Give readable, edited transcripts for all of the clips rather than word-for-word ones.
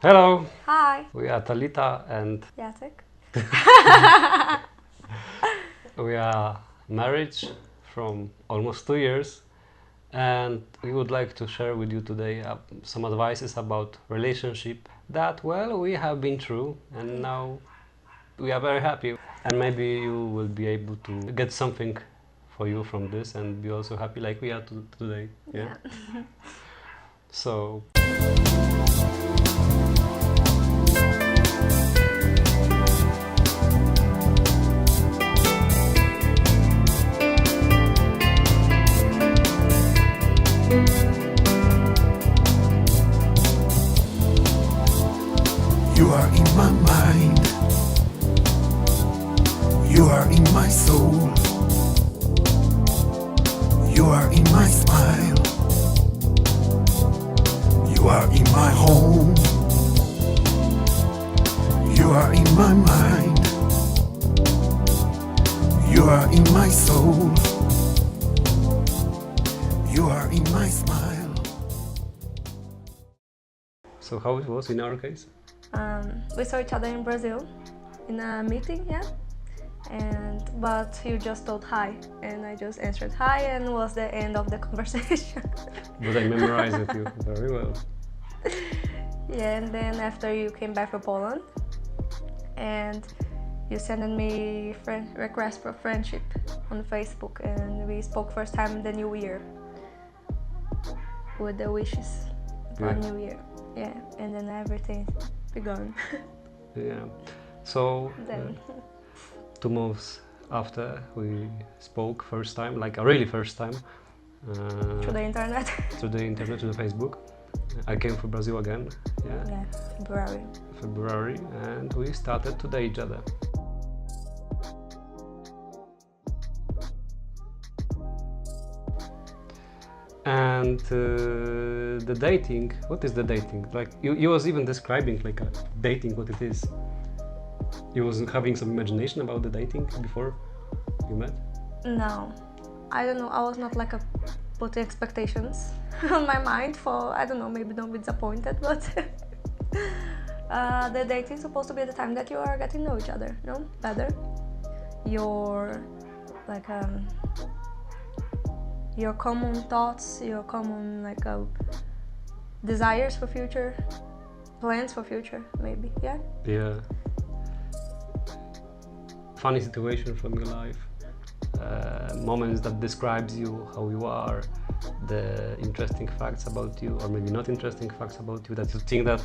Hello, Hi. we are Talita and Jacek. we are married from almost 2 years, and we would like to share with you today some advices about relationship that, well, we have been through, and now we are very happy, and maybe you will be able to get something for you from this and be also happy like we are today. Yeah. So You are in my mind. You are in my soul. You are in my smile. You are in my home. You are in my mind. You are in my soul. You are in my smile. So how it was in our case? We saw each other in Brazil in a meeting, but you just told hi, and I just answered hi, and was the end of the conversation. But I memorized it you very well. Yeah, and then after you came back from Poland, and you sent me request for friendship on Facebook, and we spoke first time in the new year with the wishes for New Year. Yeah, and then everything begun. Yeah. So Then 2 months after we spoke first time, like a really first time, through the internet. through the internet, through the Facebook, I came to Brazil again. Yeah, February, and we started to date each other. And the dating, what is the dating? Like you was even describing like a dating what it is. You wasn't having some imagination about the dating before you met? No, I don't know. I was not like putting expectations on my mind for, I don't know, maybe don't be disappointed, but the dating is supposed to be the time that you are getting to know each other, no? Better. Your your common thoughts, your common desires for future, plans for future, maybe, yeah? Yeah. Funny situation from your life, moments that describes you, how you are, the interesting facts about you, or maybe not interesting facts about you that you think that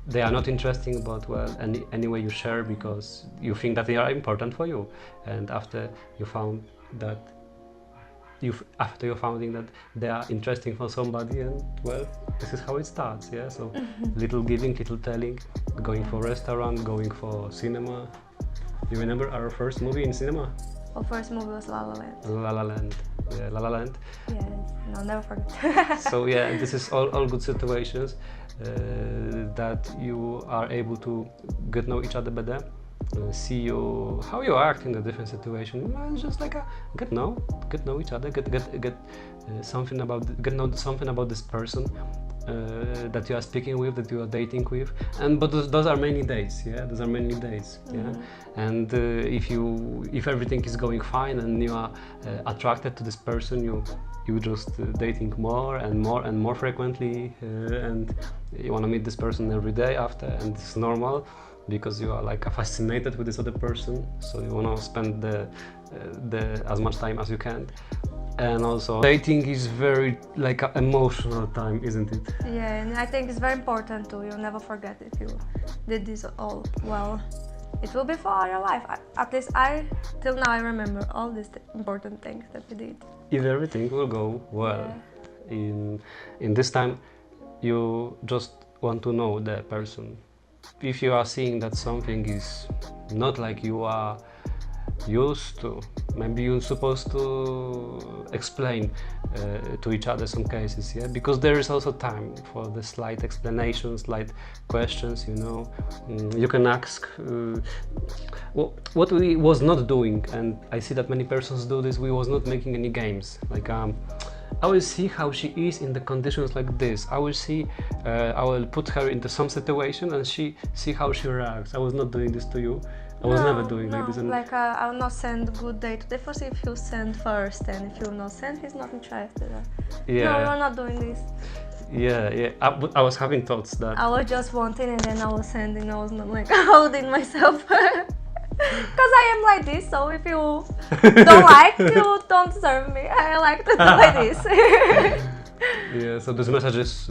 they are not interesting, but well, anyway you share because you think that they are important for you, and after you found that finding that they are interesting for somebody, and well, this is how it starts. Yeah, so little giving, little telling, going for restaurant, going for cinema. You remember our first movie in cinema? Our first movie was La La Land. La La Land. Yeah, La La Land. Yes, no, never forget. So yeah, this is all good situations that you are able to get know each other better, see you how you act in a different situation. It's just like a get know each other, get something about this person that you are speaking with, that you are dating with, but those are many days. Yeah, those are many days. Yeah, and if everything is going fine and you are attracted to this person, you just dating more and more frequently, and you want to meet this person every day after, and it's normal because you are like fascinated with this other person, so you want to spend the as much time as you can. And also dating is very like an emotional time, isn't it? Yeah, and I think it's very important too. You'll never forget if you did this all well. It will be for your life. At least till now I remember all these important things that we did. If everything will go well, in this time, you just want to know the person. If you are seeing that something is not like you are used to, maybe you're supposed to explain to each other some cases, yeah, because there is also time for the slight explanations, slight questions, you know. You can ask what we was not doing, and I see that many persons do this. We was not making any games, like I will see how she is in the conditions like this. I will see, I will put her into some situation and see how she reacts. I was not doing this to you. I was never doing like this. And Like I will not send good day today first if you send first, and if you not send, he's not interested. yeah, No, we're not doing this. yeah. I was having thoughts that. I was just wanting, and then I was sending. I was not like holding myself. Because I am like this, so if you don't like, you don't deserve me. I like to do like this. Yeah, so those messages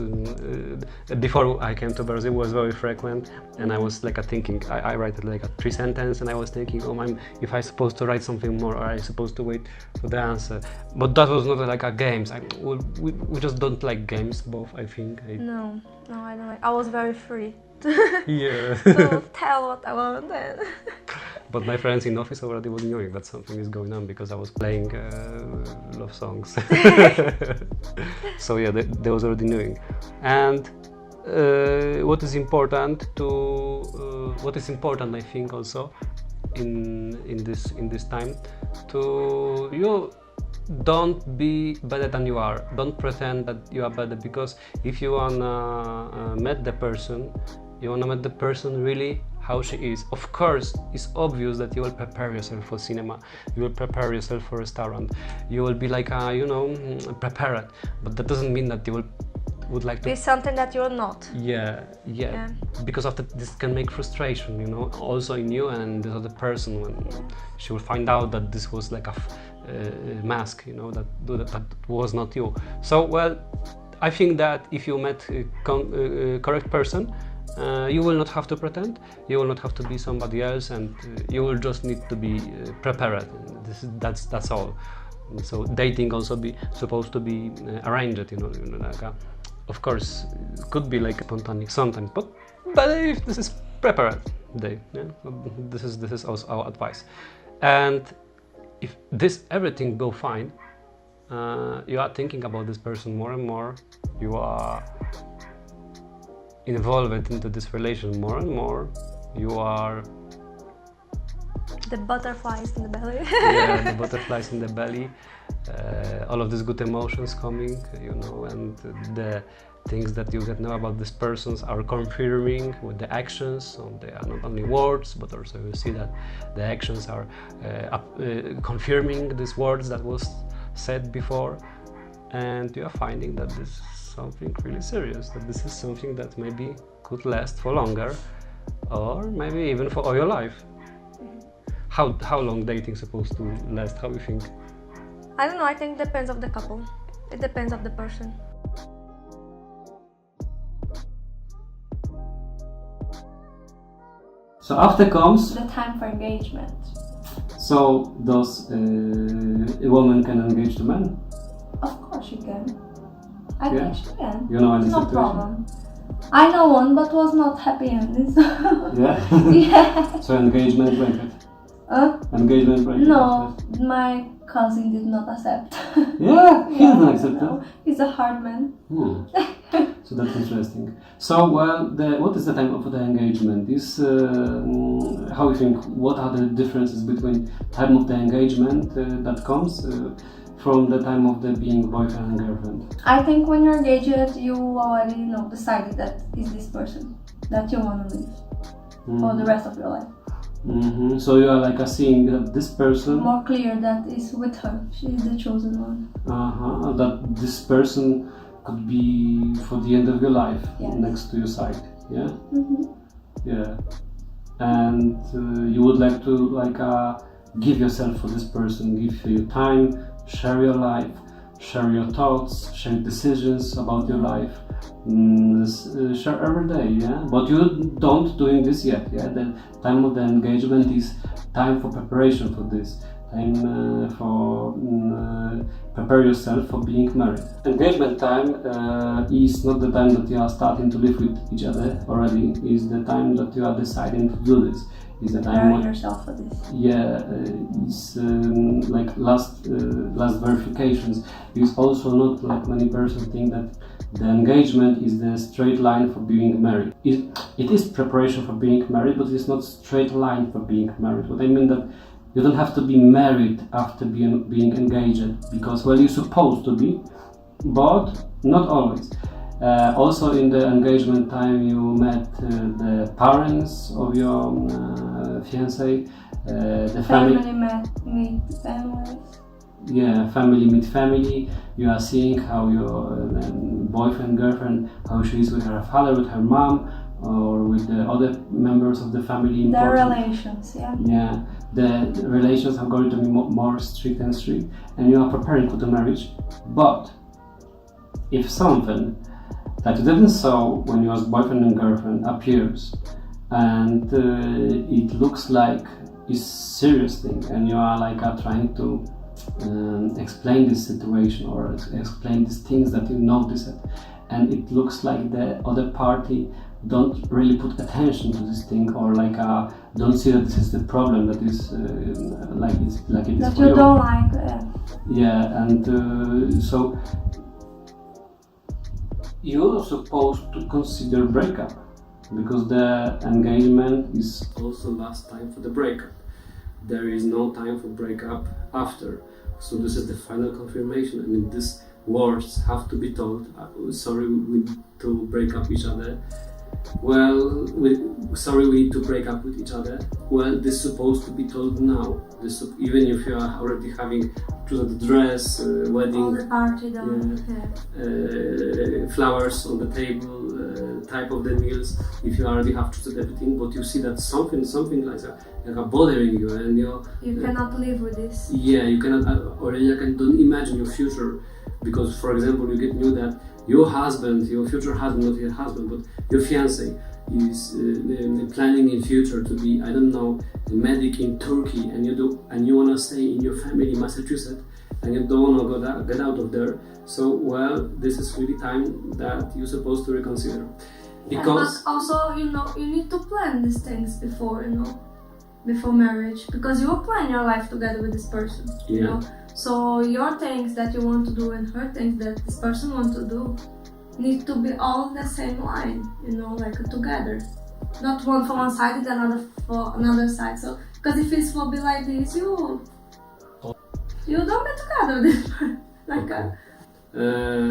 before I came to Brazil was very frequent, and I was like thinking, I write it like a 3 sentences, and I was thinking, oh, if I supposed to write something more, or I supposed to wait for the answer. But that was not like a games. We just don't like games, both. I think. No, I don't like. I was very free. Yeah. To tell what I want. And But my friends in office already was knowing that something is going on because I was playing love songs. So yeah, they was already knowing. And what is important I think also in this time, to you don't be better than you are. Don't pretend that you are better, because if you wanna meet the person, you wanna meet the person really how she is. Of course, it's obvious that you will prepare yourself for cinema, you will prepare yourself for a restaurant, you will be like, prepared. But that doesn't mean that you would like to be something that you're not. Yeah. Because of this can make frustration, also in you and the other person, when she will find out that this was like a mask, that was not you. So, well, I think that if you met a correct person, you will not have to pretend, you will not have to be somebody else, and you will just need to be prepared. That's all. So dating also supposed to be arranged, of course, it could be like spontaneous sometimes, but if this is prepared day, this is also our advice. And if everything go fine, you are thinking about this person more and more, you are involved into this relation more and more, you are the butterflies in the belly. Yeah, the butterflies in the belly, all of these good emotions coming, and the things that you get know about these persons are confirming with the actions. So they are not only words, but also you see that the actions are confirming these words that was said before, and you are finding that this is something really serious, that this is something that maybe could last for longer, or maybe even for all your life. How long dating supposed to last? How you think? I don't know, I think it depends of the couple. It depends of the person. So after comes the time for engagement. So does a woman can engage the man? Of course you can. I think she can. You know any no situation? problem. I know one, but was not happy ending. Yeah? Yeah. So engagement break. Engagement break. No, my cousin did not accept. Yeah, he didn't accept no. it. He's a hard man. So that's interesting. So, well, what is the time of the engagement? Is how you think? What are the differences between time of the engagement that comes from the time of the being boyfriend and girlfriend? I think when you're engaged, you already decided that is this person that you want to live for the rest of your life. Mm-hmm. So you are like seeing that this person more clear that is with her. She is the chosen one. That this person could be for the end of your life, yes. Next to your side. Yeah. Mm-hmm. Yeah. And you would like to give yourself for this person, give you time, share your life, share your thoughts, share decisions about your life. Share every day, yeah. But you don't doing this yet, yeah. The time of the engagement is time for preparation for this. Time for prepare yourself for being married. Engagement time is not the time that you are starting to live with each other already. Is the time that you are deciding to do this. Is the time prepare yourself for this. Yeah, it's like last verifications. It's also not like many persons think that the engagement is the straight line for being married. It is preparation for being married, but it's not straight line for being married. What I mean that you don't have to be married after being engaged, because well, you're supposed to be, but not always. Also in the engagement time you met the parents of your fiancé, the Family meet families. Yeah, family meet family. You are seeing how your boyfriend, girlfriend, how she is with her father, with her mom, or with the other members of the family. Their relations, yeah. Yeah, the relations are going to be more strict and strict, and you are preparing for the marriage. But if something that you didn't saw when you was boyfriend and girlfriend appears, and it looks like it's serious thing, and you are like trying to explain this situation or explain these things that you noticed, and it looks like the other party don't really put attention to this thing, or like don't see that this is the problem that is like it is That for you you. don't like, Yeah, and so you're supposed to consider breakup, because the engagement is also last time for the breakup. There is no time for breakup after. So this is the final confirmation, and these words have to be told. Sorry, we need to break up each other. Well, sorry, we need to break up with each other. Well, this is supposed to be told now. Even if you are already having chosen the dress, wedding, all the party done. flowers on the table, type of the meals. If you already have chosen everything, but you see that something like bothering you, and You cannot live with this. yeah, you cannot, or you don't imagine your future, because, for example, you knew that your husband, your future husband, not your husband, but your fiancé is planning in future to be, I don't know, a medic in Turkey, and you wanna stay in your family in Massachusetts, and you don't wanna get out of there. So, well, this is really time that you're supposed to reconsider, because But also, you need to plan these things before, before marriage, because you will plan your life together with this person. You know? So your things that you want to do and her things that this person wants to do need to be all the same line, like together. Not one for one side and another for another side. So, because if it will be like this, you don't get together with this person.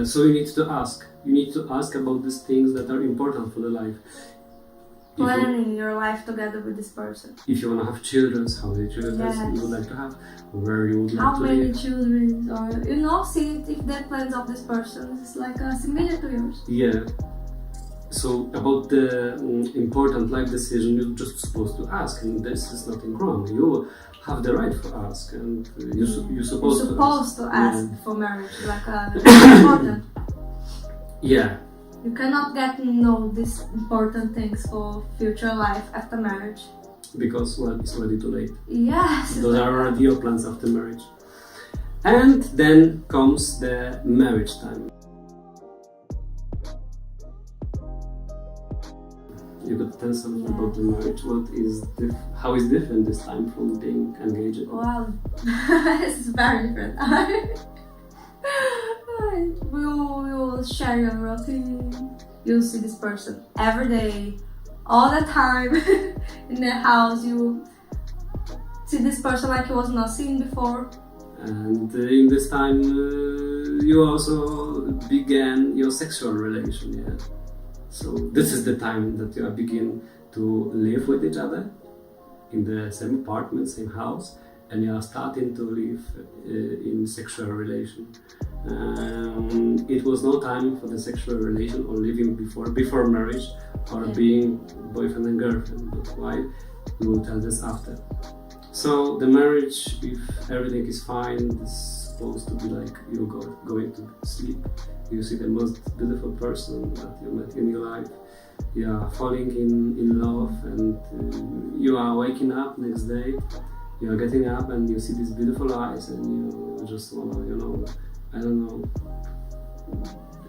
So you need to ask. You need to ask about these things that are important for the life. Planning your life together with this person. If you want to have children, how many children you would like to have, where you would like how to many live. children, or see if the plans of this person is like similar to yours. Yeah. So about the important life decision, you're just supposed to ask, and this is nothing wrong. You have the right to ask, and you're supposed to ask for marriage, important. Yeah. You cannot get to know these important things for future life after marriage. Because, well, it's already too late. Yes. Those are already your plans after marriage. And then comes the marriage time. You could tell something about the marriage. How is different this time from being engaged? Well, it's very different. We will share your routine. You'll see this person every day, all the time in the house. You see this person like you was not seen before. And in this time, you also began your sexual relation. Yeah. So this is the time that you begin to live with each other in the same apartment, same house, and you are starting to live in sexual relation. It was no time for the sexual relation or living before marriage or being boyfriend and girlfriend, but why? We will tell this after. So the marriage, if everything is fine, is supposed to be like you're going to sleep. You see the most beautiful person that you met in your life. You are falling in love, and you are waking up next day. You are getting up and you see these beautiful eyes, and you just wanna, I don't know,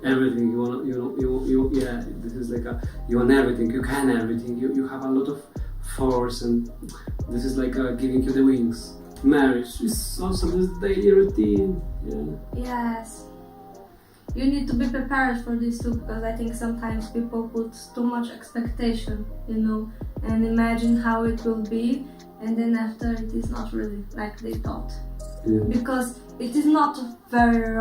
everything. This is like you want everything. You can everything. You have a lot of force, and this is like giving you the wings. Marriage is also this daily routine. Yeah. Yes. You need to be prepared for this too, because I think sometimes people put too much expectation, and imagine how it will be, and then after it is not really like they thought. Yeah. Because it is not very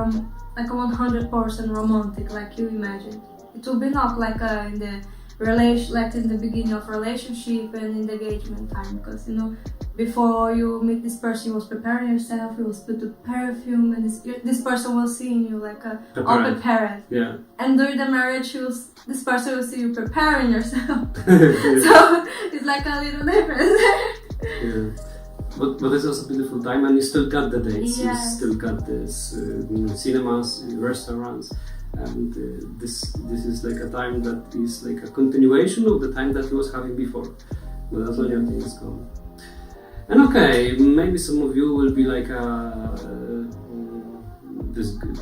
like a 100% romantic, like you imagine. It will be not like in the relation, like in the beginning of relationship and in the engagement time, because you know, before you meet this person, you was preparing yourself, you was put the perfume, and this person will see in you like all prepared. Yeah. And during the marriage, this person will see you preparing yourself. So it's like a little difference. Yeah. But it's also a beautiful time, and you still got the dates, Yes. you still got this cinemas, restaurants, and this is like a time that is like a continuation of the time that you was having before. But that's when everything is gone. And okay, maybe some of you will be like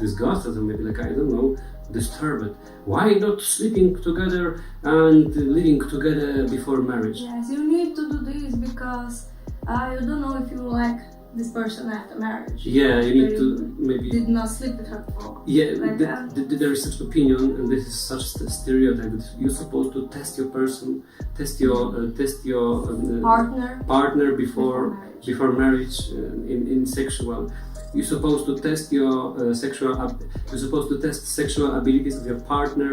disgusted, or maybe like, I don't know, disturbed. Why not sleeping together and living together before marriage? Yes, you need to do this because you don't know if you like this person after marriage. Yeah, you need Or to maybe. did not sleep with her before. Yeah, Like there is such opinion, and this is such a stereotype that you're supposed to test your person, test your partner before marriage in sexual. You're supposed to test your you're supposed to test sexual abilities of your partner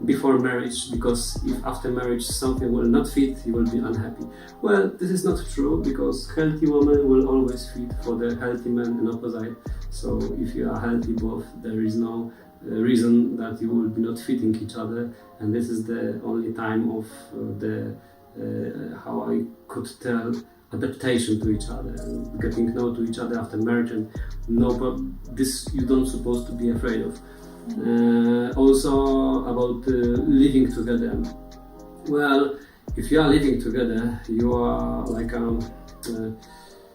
before marriage, because if after marriage something will not fit, you will be unhappy. Well, this is not true, because healthy woman will always fit for the healthy man and opposite. So if you are healthy both, there is no reason that you will be not fitting each other, and this is the only time of how I could tell, adaptation to each other and getting to know to each other after marriage, and this you don't supposed to be afraid of. Also about living together. Well, if you are living together, you are like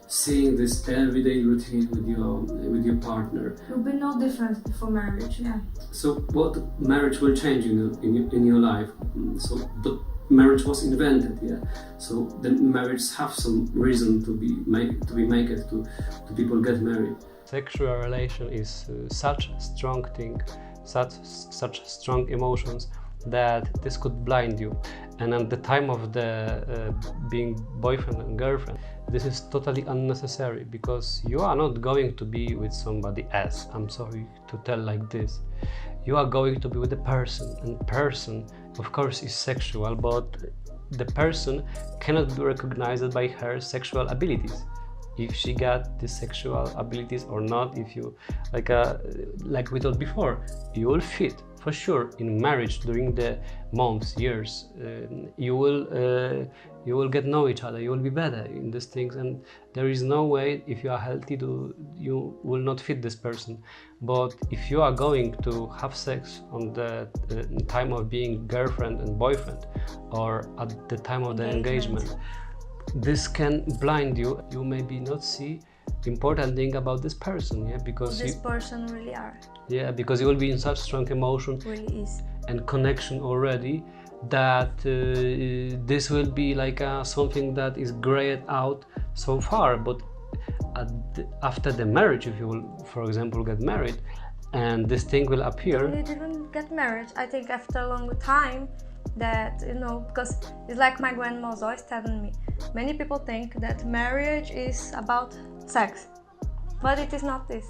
seeing this everyday routine with your partner. There will be no difference before marriage, yeah. So what marriage will change in your life? But marriage was invented, yeah. So the marriage have some reason to be made to people get married. Sexual relation is such a strong thing, such strong emotions, that this could blind you. And at the time of the being boyfriend and girlfriend, this is totally unnecessary, because you are not going to be with somebody else. I'm sorry to tell like this. You are going to be with a person, and person, of course, is sexual, but the person cannot be recognized by her sexual abilities. If she got the sexual abilities or not, if you like we told before, you will fit for sure in marriage during the months, years. You will get know each other. You will be better in these things, and there is no way, if you are healthy, you will not fit this person. But if you are going to have sex on the time of being girlfriend and boyfriend, or at the time of the engagement, this can blind you. You maybe not see important thing about this person, yeah, because Who this person really are. Yeah, because you will be in such strong emotion Really is. and connection already, that this will be like something that is grayed out so far. But after the marriage, if you will, for example, get married, and this thing will appear. You didn't get married. I think after a long time, that, you know, because it's like my grandma was always telling me, many people think that marriage is about sex, but it is not this.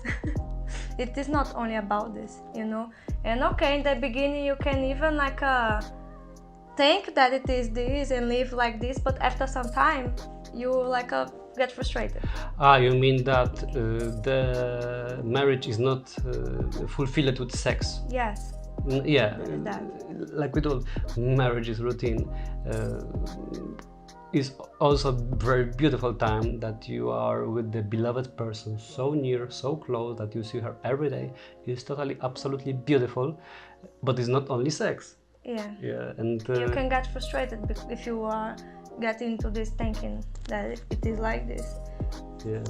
It is not only about this, you know. And okay, in the beginning you can even like think that it is this and live like this, but after some time you like get frustrated. You mean that the marriage is not fulfilled with sex? Yes. Yeah, That. like we told, marriage is routine. Is also a very beautiful time that you are with the beloved person, so near, so close, that you see her every day. It's totally, absolutely beautiful, but it's not only sex. Yeah. Yeah, and You can get frustrated if you get into this thinking that it is like this. yeah.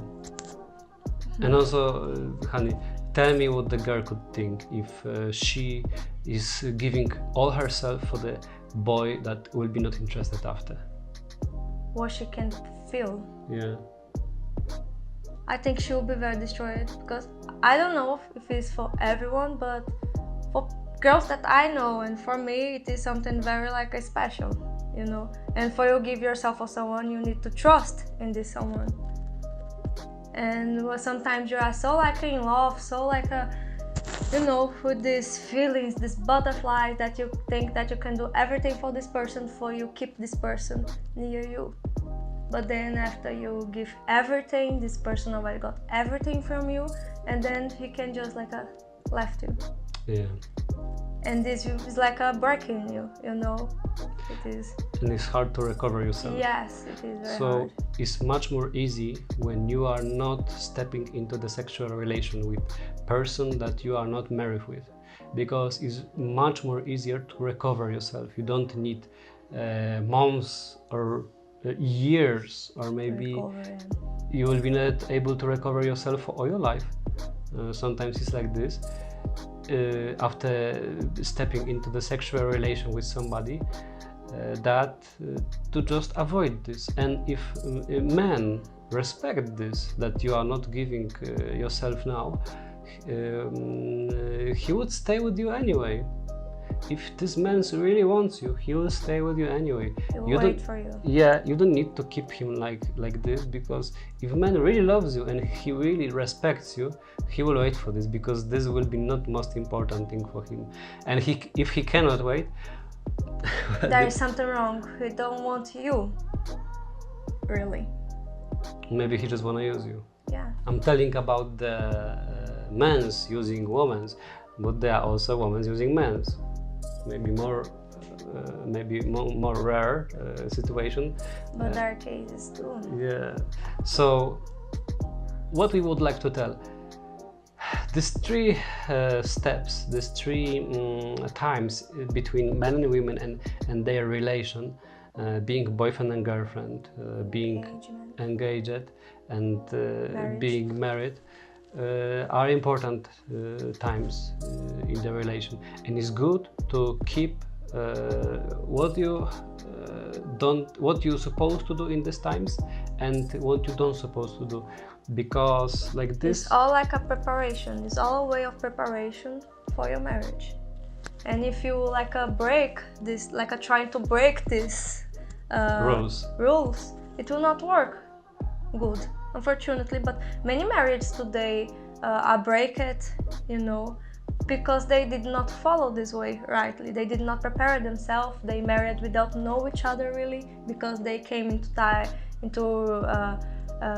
And also, honey, tell me what the girl could think if she is giving all herself for the boy that will be not interested after. What she can feel. Yeah. I think she will be very destroyed, because I don't know if it's for everyone, but for girls that I know, and for me, it is something very like a special, you know. And for you give yourself for someone, you need to trust in this someone. And sometimes you are so like in love, so like with these feelings, these butterflies that you think that you can do everything for this person, for you keep this person near you. But then after you give everything, this person already got everything from you, and then he can just like left you. Yeah. And this is like a breaking you, it is. And it's hard to recover yourself. Yes, it is very So hard. it's much more easy when you are not stepping into the sexual relation with person that you are not married with, because it's much more easier to recover yourself. You don't need months or years, or maybe you will be not able to recover yourself for all your life. Sometimes it's like this. After stepping into the sexual relation with somebody, to just avoid this. And if a man respect this, that you are not giving yourself now, he would stay with you anyway. If this man really wants you, he will stay with you anyway. He will wait for you. Yeah, you don't need to keep him like this, because if a man really loves you and he really respects you, he will wait for this, because this will be not most important thing for him. And if he cannot wait, there is something wrong. He don't want you, really. Maybe he just wanna use you. Yeah. I'm telling about the men's using women's, but there are also women's using men's. Maybe more rare situation. But there are cases too. Yeah. So, what we would like to tell, these three steps, these three times between men and women and their relation, being boyfriend and girlfriend, being engaged, and being married, are important times in the relation, and it's good to keep what you're supposed to do in these times and what you don't supposed to do, because like this, it's all like a preparation. It's all a way of preparation for your marriage. And if you break this, trying to break this rules, it will not work good, unfortunately. But many marriages today are broken, because they did not follow this way rightly. They did not prepare themselves. They married without know each other really, because they came into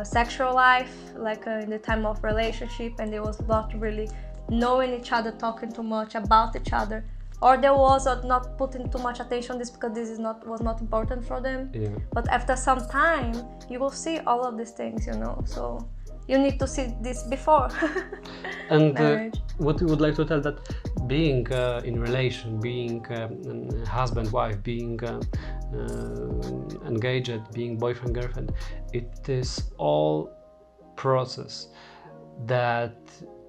sexual life in the time of relationship, and they was not really knowing each other, talking too much about each other, or there was not putting too much attention on this because this was not important for them. Yeah. But after some time you will see all of these things, so you need to see this before. And what we would like to tell, that being in relation, being husband, wife, being engaged, being boyfriend, girlfriend, it is all process that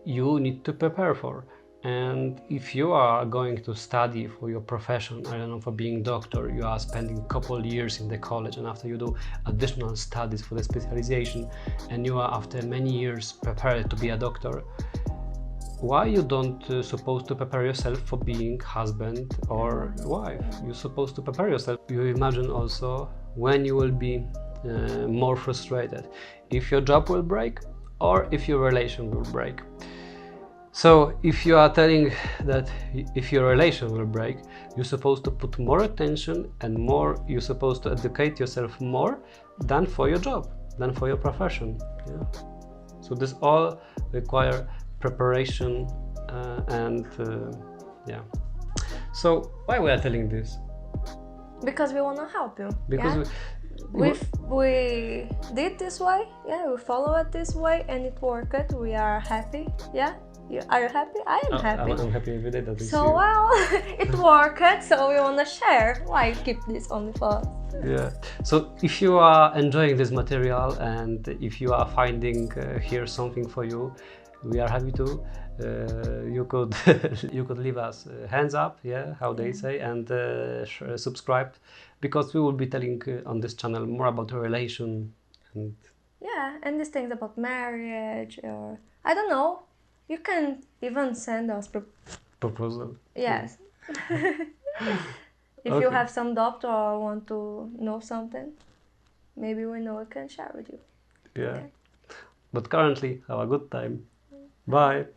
you need to prepare for. And if you are going to study for your profession, I don't know, for being doctor, you are spending a couple years in the college, and after you do additional studies for the specialization, and you are after many years prepared to be a doctor, why you don't supposed to prepare yourself for being husband or wife? You're supposed to prepare yourself. You imagine also when you will be more frustrated, if your job will break or if your relation will break. So if you are telling that if your relation will break, you're supposed to put more attention and you're supposed to educate yourself more than for your job, than for your profession. Yeah? So this all require preparation yeah. So why we are telling this? Because we want to help you. Because we did this way, we follow it this way, and it worked. We are happy, Are you happy? I am happy. I'm happy every day that so well, it worked, so we want to share. Why keep this only for us? Yeah. So if you are enjoying this material, and if you are finding here something for you, we are happy to. You could leave us hands up, how they say, and subscribe, because we will be telling on this channel more about the relation and and these things about marriage, or I don't know. You can even send us proposal. Yes. If you have some doubt or want to know something, maybe we can share with you. Yeah. But currently, have a good time. Bye.